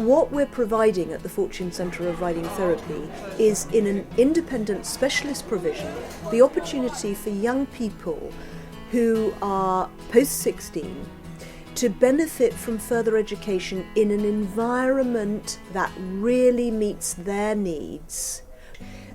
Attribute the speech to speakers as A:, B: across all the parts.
A: What we're providing at the Fortune Centre of Riding Therapy is, in an independent specialist provision, the opportunity for young people who are post-16 to benefit from further education in an environment that really meets their needs.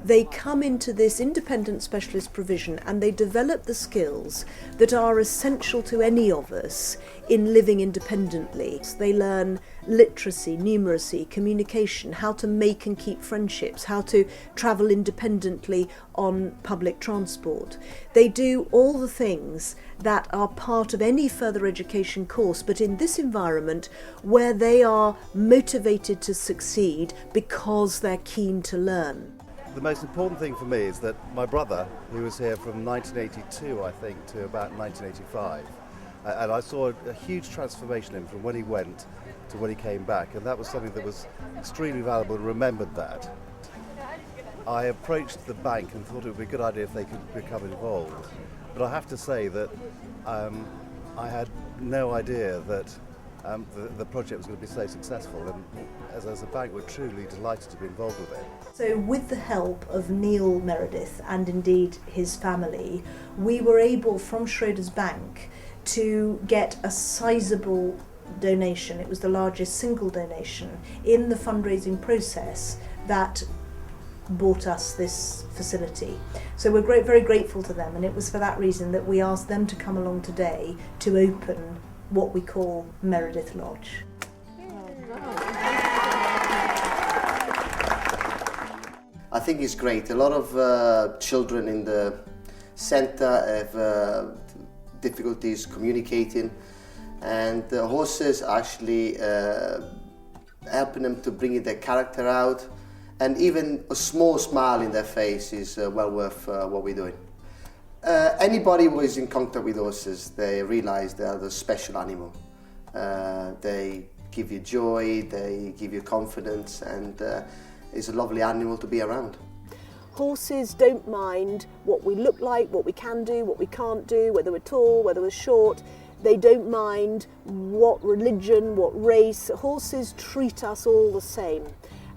A: They come into this independent specialist provision and they develop the skills that are essential to any of us in living independently. They learn literacy, numeracy, communication, how to make and keep friendships, how to travel independently on public transport. They do all the things that are part of any further education course, but in this environment where they are motivated to succeed because they're keen to learn.
B: The most important thing for me is that my brother, who was here from 1982, I think, to about 1985, and I saw a huge transformation in him from when he went to when he came back, and that was something that was extremely valuable, and remembered that. I approached the bank and thought it would be a good idea if they could become involved, but I have to say that I had no idea that the project was going to be so successful, and as a bank we're truly delighted to be involved with it.
A: So with the help of Neil Meredith and indeed his family, we were able from Schroders Bank to get a sizable donation. It was the largest single donation in the fundraising process that bought us this facility. So we're very grateful to them, and it was for that reason that we asked them to come along today to open what we call Meredith Lodge.
C: I think it's great. A lot of children in the centre have difficulties communicating, and the horses actually helping them to bring their character out, and even a small smile in their face is well worth what we're doing. Anybody who is in contact with horses, they realise they are the special animal. They give you joy, they give you confidence, and it's a lovely animal to be around.
A: Horses don't mind what we look like, what we can do, what we can't do, whether we're tall, whether we're short. They don't mind what religion, what race. Horses treat us all the same.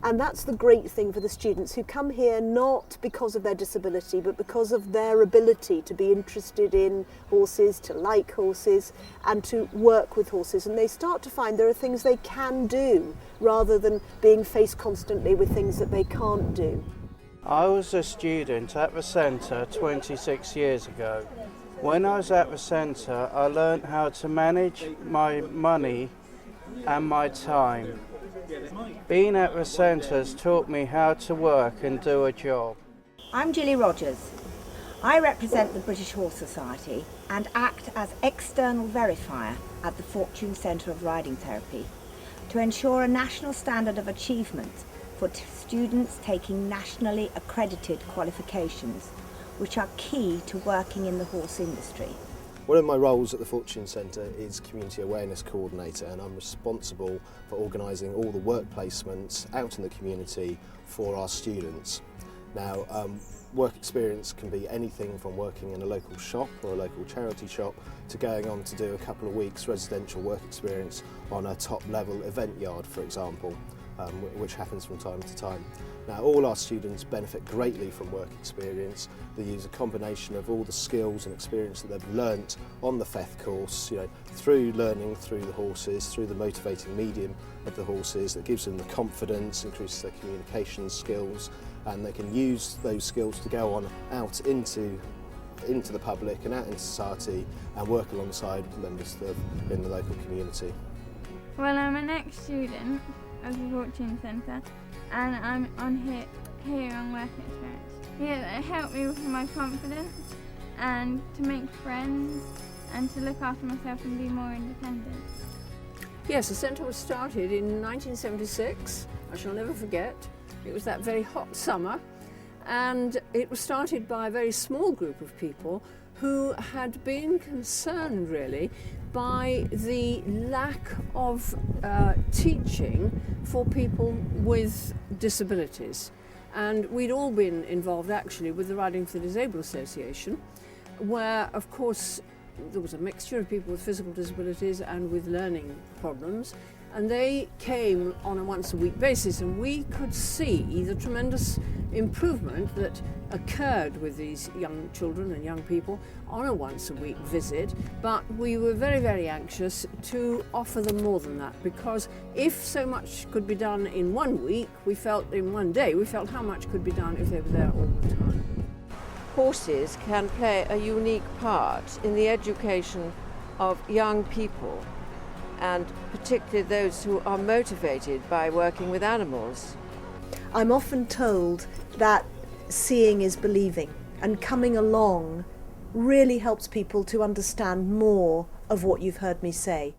A: And that's the great thing for the students who come here not because of their disability, but because of their ability to be interested in horses, to like horses, and to work with horses. And they start to find there are things they can do rather than being faced constantly with things that they can't do.
D: I was a student at the centre 26 years ago. When I was at the centre, I learned how to manage my money and my time. Being at the centre has taught me how to work and do a job.
E: I'm Gilly Rogers. I represent the British Horse Society and act as external verifier at the Fortune Centre of Riding Therapy to ensure a national standard of achievement for students taking nationally accredited qualifications, which are key to working in the horse industry.
F: One of my roles at the Fortune Centre is Community Awareness Coordinator, and I'm responsible for organising all the work placements out in the community for our students. Now, work experience can be anything from working in a local shop or a local charity shop to going on to do a couple of weeks residential work experience on a top level event yard, for example, which happens from time to time. Now, all our students benefit greatly from work experience. They use a combination of all the skills and experience that they've learnt on the FETH course, through learning through the horses, through the motivating medium of the horses, that gives them the confidence, increases their communication skills, and they can use those skills to go on out into the public and out into society and work alongside members in the local community.
G: Well, I'm an ex-student of the Fortune Centre, and I'm here on work experience. Yeah, it helped me with my confidence and to make friends and to look after myself and be more independent.
H: Yes, the centre was started in 1976. I shall never forget. It was that very hot summer, and it was started by a very small group of people who had been concerned really by the lack of teaching for people with disabilities. And we'd all been involved actually with the Riding for the Disabled Association, where of course there was a mixture of people with physical disabilities and with learning problems, and they came on a once-a-week basis, and we could see the tremendous improvement that occurred with these young children and young people on a once-a-week visit. But we were very, very anxious to offer them more than that, because if so much could be done in 1 week, we felt in 1 day, we felt how much could be done if they were there all the time.
I: Horses can play a unique part in the education of young people, and particularly those who are motivated by working with animals.
A: I'm often told that seeing is believing, and coming along really helps people to understand more of what you've heard me say.